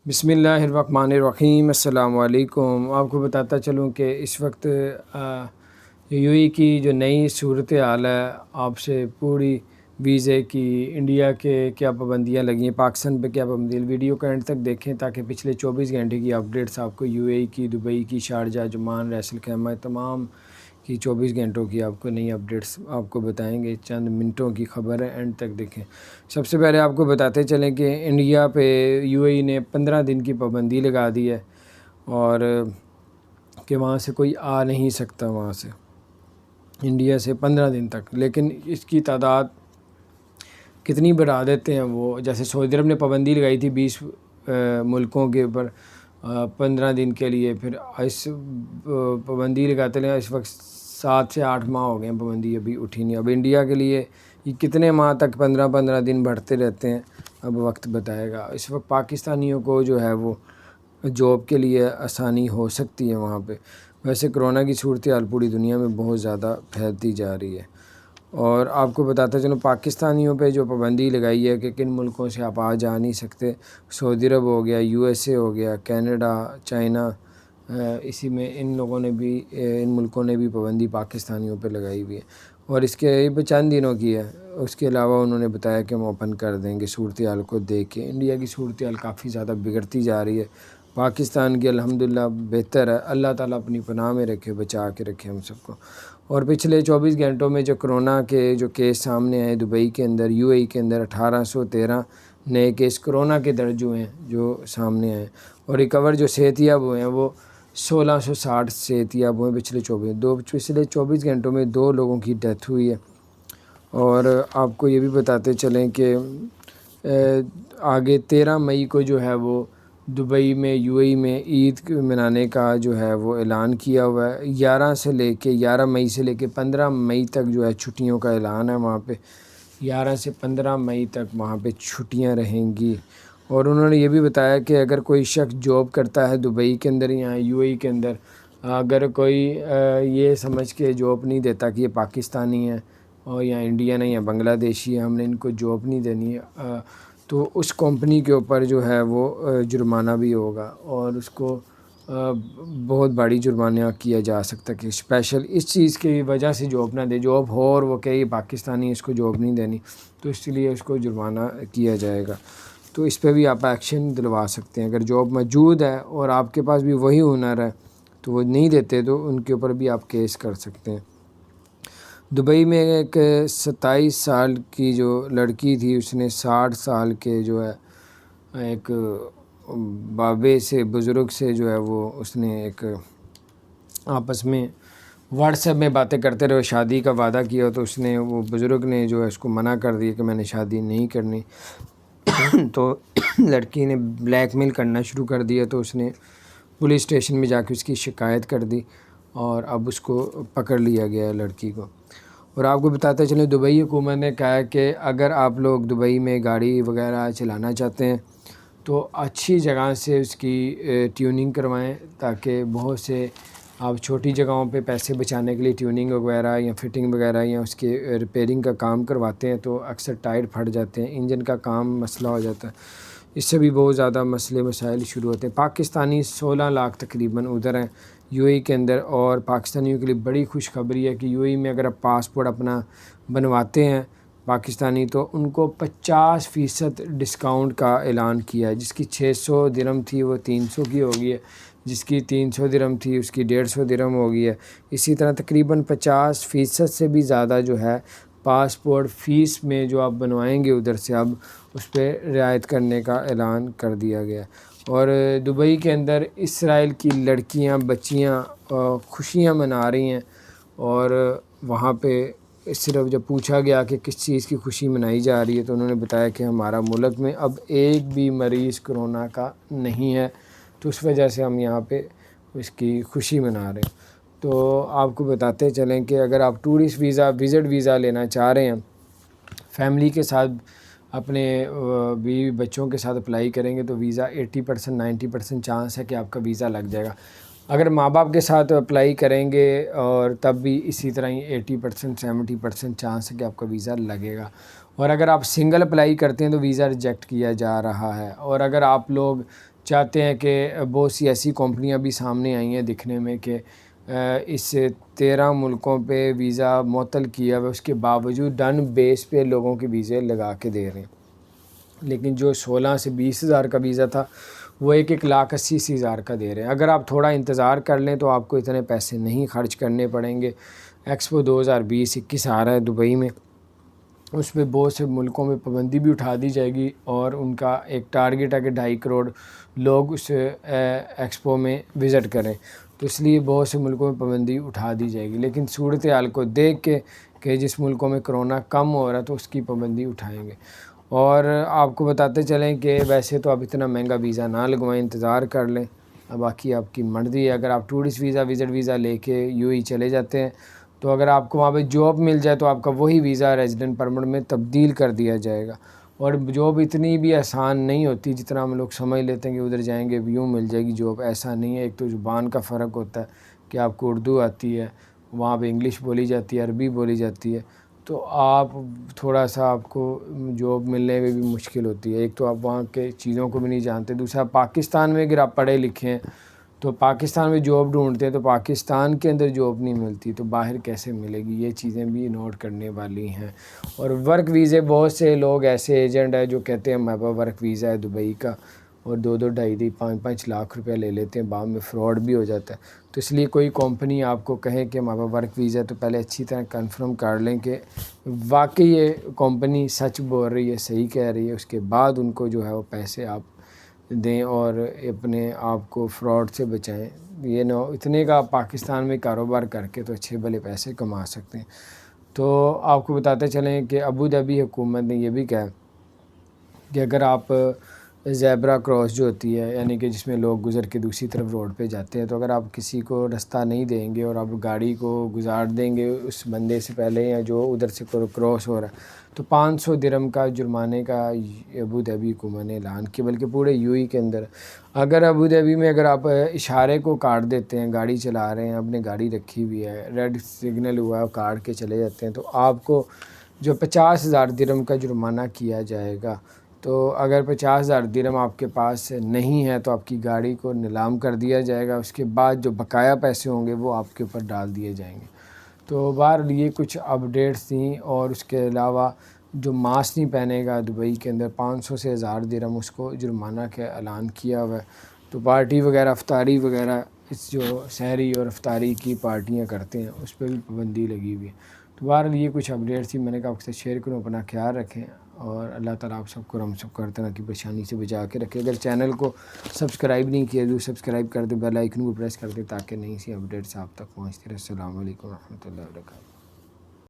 بسم اللہ الرحمن الرحیم۔ السلام علیکم۔ آپ کو بتاتا چلوں کہ اس وقت یو اے کی جو نئی صورت حال ہے، آپ سے پوری ویزے کی، انڈیا کے کیا پابندیاں لگی ہیں، پاکستان پہ کیا پابندیاں، ویڈیو کا اینڈ تک دیکھیں تاکہ پچھلے 24 گھنٹے کی اپڈیٹس آپ کو یو اے کی، دبئی کی، شارجہ، عمان، ریس الخیمہ تمام کی 24 گھنٹوں کی آپ کو نئی اپڈیٹس آپ کو بتائیں گے۔ چند منٹوں کی خبر ہے، اینڈ تک دیکھیں۔ سب سے پہلے آپ کو بتاتے چلیں کہ انڈیا پہ یو اے نے 15 دن کی پابندی لگا دی ہے، اور کہ وہاں سے کوئی آ نہیں سکتا، وہاں سے انڈیا سے 15 دن تک۔ لیکن اس کی تعداد کتنی بڑھا دیتے ہیں وہ، جیسے سعودی عرب نے پابندی لگائی تھی 20 ملکوں کے اوپر 15 دن کے لیے، پھر اس پابندی لگاتے ہیں اس وقت 7 سے 8 ماہ ہو گئے ہیں، پابندی ابھی اٹھی نہیں۔ اب انڈیا کے لیے یہ کتنے ماہ تک 15 دن بڑھتے رہتے ہیں، اب وقت بتائے گا۔ اس وقت پاکستانیوں کو جو ہے وہ جاب کے لیے آسانی ہو سکتی ہے وہاں پہ۔ ویسے کرونا کی صورتحال پوری دنیا میں بہت زیادہ پھیلتی جا رہی ہے، اور آپ کو بتاتا چلوں پاکستانیوں پہ جو پابندی لگائی ہے کہ کن ملکوں سے آپ آ جا نہیں سکتے، سعودی عرب ہو گیا، یو ایس اے ہو گیا، کینیڈا، چائنا، اسی میں ان لوگوں نے بھی، ان ملکوں نے بھی پابندی پاکستانیوں پہ لگائی ہوئی ہے، اور اس کے چند دنوں کی ہے۔ اس کے علاوہ انہوں نے بتایا کہ ہم اوپن کر دیں گے صورتحال کو دیکھ کے۔ انڈیا کی صورتحال کافی زیادہ بگڑتی جا رہی ہے، پاکستان کی الحمدللہ بہتر ہے، اللہ تعالیٰ اپنی پناہ میں رکھے، بچا کے رکھے ہم سب کو۔ اور پچھلے 24 گھنٹوں میں جو کرونا کے جو کیس سامنے آئے دبئی کے اندر، یو اے کے اندر 1813 نئے کیس کرونا کے درج ہوئے ہیں جو سامنے آئے، اور ریکور جو صحت یاب ہوئے ہیں وہ 1660 صحت یاب ہوئے پچھلے 24 گھنٹوں میں 2 لوگوں کی ڈیتھ ہوئی ہے۔ اور آپ کو یہ بھی بتاتے چلیں کہ آگے 13 مئی کو جو ہے وہ دبئی میں، یو اے میں عید منانے کا جو ہے وہ اعلان کیا ہوا ہے۔ 11 مئی سے لے کے 15 مئی تک جو ہے چھٹیوں کا اعلان ہے وہاں پہ، 11 سے 15 مئی تک وہاں پہ چھٹیاں رہیں گی۔ اور انہوں نے یہ بھی بتایا کہ اگر کوئی شخص جاب کرتا ہے دبئی کے اندر یا یو اے کے اندر، اگر کوئی یہ سمجھ کے جاب نہیں دیتا کہ یہ پاکستانی ہے اور یا انڈین ہے یا بنگلہ دیشی ہے، ہم نے ان کو جاب نہیں دینی ہے، تو اس کمپنی کے اوپر جو ہے وہ جرمانہ بھی ہوگا، اور اس کو بہت بڑی جرمانہ کیا جا سکتا ہے کہ اسپیشل اس چیز کی وجہ سے جاب نہ دے، جاب ہو اور وہ کہ یہ پاکستانی ہے، اس کو جاب نہیں دینی، تو اس لیے اس کو جرمانہ کیا جائے گا۔ تو اس پہ بھی آپ ایکشن دلوا سکتے ہیں، اگر جاب موجود ہے اور آپ کے پاس بھی وہی ہنر ہے تو وہ نہیں دیتے، تو ان کے اوپر بھی آپ کیس کر سکتے ہیں۔ دبئی میں ایک 27 سال کی جو لڑکی تھی، اس نے 60 سال کے جو ہے ایک بابے سے، بزرگ سے جو ہے وہ اس نے ایک آپس میں واٹس ایپ میں باتیں کرتے رہے، شادی کا وعدہ کیا، تو اس نے، وہ بزرگ نے جو ہے اس کو منع کر دیا کہ میں نے شادی نہیں کرنی۔ تو لڑکی نے بلیک میل کرنا شروع کر دیا، تو اس نے پولیس اسٹیشن میں جا کے اس کی شکایت کر دی، اور اب اس کو پکڑ لیا گیا ہے لڑکی کو۔ اور آپ کو بتاتے چلیں دبئی حکومت نے کہا ہے کہ اگر آپ لوگ دبئی میں گاڑی وغیرہ چلانا چاہتے ہیں تو اچھی جگہ سے اس کی ٹیوننگ کروائیں، تاکہ بہت سے آپ چھوٹی جگہوں پہ پیسے بچانے کے لیے ٹیوننگ وغیرہ یا فٹنگ وغیرہ یا اس کے ریپیئرنگ کا کام کرواتے ہیں، تو اکثر ٹائر پھٹ جاتے ہیں، انجن کا کام مسئلہ ہو جاتا ہے، اس سے بھی بہت زیادہ مسائل شروع ہوتے ہیں۔ پاکستانی 16 لاکھ تقریباً ادھر ہیں یو اے کے اندر، اور پاکستانیوں کے لیے بڑی خوشخبری ہے کہ یو اے میں اگر آپ پاسپورٹ اپنا بنواتے ہیں پاکستانی، تو ان کو 50% ڈسکاؤنٹ کا اعلان کیا ہے، جس کی 600 درہم تھی وہ 300 کی ہو گئی ہے، جس کی 300 درہم تھی اس کی 150 درہم ہو گئی ہے۔ اسی طرح تقریباً 50% سے بھی زیادہ جو ہے پاسپورٹ فیس میں جو آپ بنوائیں گے ادھر سے، اب اس پہ رعایت کرنے کا اعلان کر دیا گیا۔ اور دبئی کے اندر اسرائیل کی لڑکیاں، بچیاں خوشیاں منا رہی ہیں، اور وہاں پہ صرف جب پوچھا گیا کہ کس چیز کی خوشی منائی جا رہی ہے، تو انہوں نے بتایا کہ ہمارا ملک میں اب ایک بھی مریض کرونا کا نہیں ہے، تو اس وجہ سے ہم یہاں پہ اس کی خوشی منا رہے ہیں۔ تو آپ کو بتاتے چلیں کہ اگر آپ ٹورسٹ ویزا، وزٹ ویزا لینا چاہ رہے ہیں، فیملی کے ساتھ اپنے بیوی بچوں کے ساتھ اپلائی کریں گے، تو ویزا 80% 90% چانس ہے کہ آپ کا ویزا لگ جائے گا۔ اگر ماں باپ کے ساتھ اپلائی کریں گے اور تب بھی اسی طرح ہی 80% 70% چانس ہے کہ آپ کا ویزا لگے گا۔ اور اگر آپ سنگل اپلائی کرتے ہیں تو ویزا ریجیکٹ کیا جا رہا ہے، اور اگر آپ لوگ چاہتے ہیں کہ بہت سی ایسی کمپنیاں بھی سامنے آئی ہیں دکھنے میں کہ اس 13 ملکوں پہ ویزا معطل کیا ہوا، اس کے باوجود ڈن بیس پہ لوگوں کے ویزے لگا کے دے رہے ہیں، لیکن جو 16 سے 20 ہزار کا ویزا تھا وہ 1,80,000 کا دے رہے ہیں۔ اگر آپ تھوڑا انتظار کر لیں تو آپ کو اتنے پیسے نہیں خرچ کرنے پڑیں گے۔ ایکسپو 2020-21 آ رہا ہے دبئی میں، اس میں بہت سے ملکوں میں پابندی بھی اٹھا دی جائے گی، اور ان کا ایک ٹارگٹ ہے کہ 2.5 کروڑ لوگ اس ایکسپو میں وزٹ کریں، تو اس لیے بہت سے ملکوں میں پابندی اٹھا دی جائے گی۔ لیکن صورتحال کو دیکھ کے کہ جس ملکوں میں کرونا کم ہو رہا ہے تو اس کی پابندی اٹھائیں گے۔ اور آپ کو بتاتے چلیں کہ ویسے تو آپ اتنا مہنگا ویزا نہ لگوائیں، انتظار کر لیں، باقی آپ کی مرضی ہے۔ اگر آپ ٹورسٹ ویزا وزٹ ویزا لے کے چلے جاتے ہیں تو اگر آپ کو وہاں پہ جاب مل جائے تو آپ کا وہی ویزا ریزیڈنٹ پرمٹ میں تبدیل کر دیا جائے گا، اور جاب اتنی بھی آسان نہیں ہوتی جتنا ہم لوگ سمجھ لیتے ہیں کہ ادھر جائیں گے یوں مل جائے گی جاب، ایسا نہیں ہے۔ ایک تو زبان کا فرق ہوتا ہے کہ آپ کو اردو آتی ہے، وہاں پہ انگلش بولی جاتی ہے، عربی بولی جاتی ہے، تو آپ تھوڑا سا آپ کو جاب ملنے میں بھی مشکل ہوتی ہے۔ ایک تو آپ وہاں کے چیزوں کو بھی نہیں جانتے، دوسرا پاکستان میں اگر آپ پڑھے لکھے ہیں تو پاکستان میں جاب ڈھونڈتے ہیں تو پاکستان کے اندر جاب نہیں ملتی، تو باہر کیسے ملے گی؟ یہ چیزیں بھی نوٹ کرنے والی ہیں۔ اور ورک ویزے، بہت سے لوگ ایسے ایجنٹ ہیں جو کہتے ہیں ہمارے پاس ورک ویزا ہے دبئی کا، اور 2 2 2.5 5 لاکھ روپیہ لے لیتے ہیں، بعد میں فراڈ بھی ہو جاتا ہے۔ تو اس لیے کوئی کمپنی آپ کو کہے کہ ہمارے پاس ورک ویزا ہے تو پہلے اچھی طرح کنفرم کر لیں کہ واقعی یہ کمپنی سچ بول رہی ہے، صحیح کہہ رہی ہے، اس کے بعد ان کو جو ہے وہ پیسے آپ دیں اور اپنے آپ کو فراڈ سے بچائیں۔ یہ نہ اتنے کا پاکستان میں کاروبار کر کے تو اچھے بھلے پیسے کما سکتے ہیں۔ تو آپ کو بتاتے چلیں کہ ابوظہبی حکومت نے یہ بھی کہا کہ اگر آپ زیبرا کراس جو ہوتی ہے، یعنی کہ جس میں لوگ گزر کے دوسری طرف روڈ پہ جاتے ہیں، تو اگر آپ کسی کو رستہ نہیں دیں گے اور آپ گاڑی کو گزار دیں گے اس بندے سے پہلے یا جو ادھر سے کراس ہو رہا ہے، تو 500 درہم کا جرمانے کا ابوظہبی حکومت نے اعلان کیا، بلکہ پورے کے اندر۔ اگر ابوظہبی میں اگر آپ اشارے کو کاٹ دیتے ہیں، گاڑی چلا رہے ہیں، اپنے گاڑی رکھی ہوئی ہے، ریڈ سگنل ہوا ہے، کاٹ کے چلے جاتے ہیں، تو آپ کو جو 50,000 درہم کا جرمانہ کیا جائے گا۔ تو اگر 50,000 درہم آپ کے پاس نہیں ہے تو آپ کی گاڑی کو نیلام کر دیا جائے گا، اس کے بعد جو بقایا پیسے ہوں گے وہ آپ کے اوپر ڈال دیے جائیں گے۔ تو بہرحال یہ کچھ اپڈیٹس تھیں، اور اس کے علاوہ جو ماسک نہیں پہنے گا دبئی کے اندر 500 سے 1000 درہم اس کو جرمانہ کا اعلان کیا ہوا ہے۔ تو پارٹی وغیرہ افطاری وغیرہ، اس جو سحری اور افطاری کی پارٹیاں کرتے ہیں اس پہ بھی پابندی لگی ہوئی ہے۔ تو بہرحال یہ کچھ اپڈیٹس تھی، میں نے کہا آپ کے ساتھ شیئر کروں، اپنا خیال رکھیں، اور اللہ تعالیٰ آپ سب کو ہم سب کو ہر طرح کی پریشانی سے بچا کے رکھے۔ اگر چینل کو سبسکرائب نہیں کیا تو سبسکرائب کر دیں، بیل آئیکن کو پریس کر دیں تاکہ نئی سی اپڈیٹس آپ تک پہنچتی رہے۔ السلام علیکم ورحمۃ اللہ وبرکاتہ۔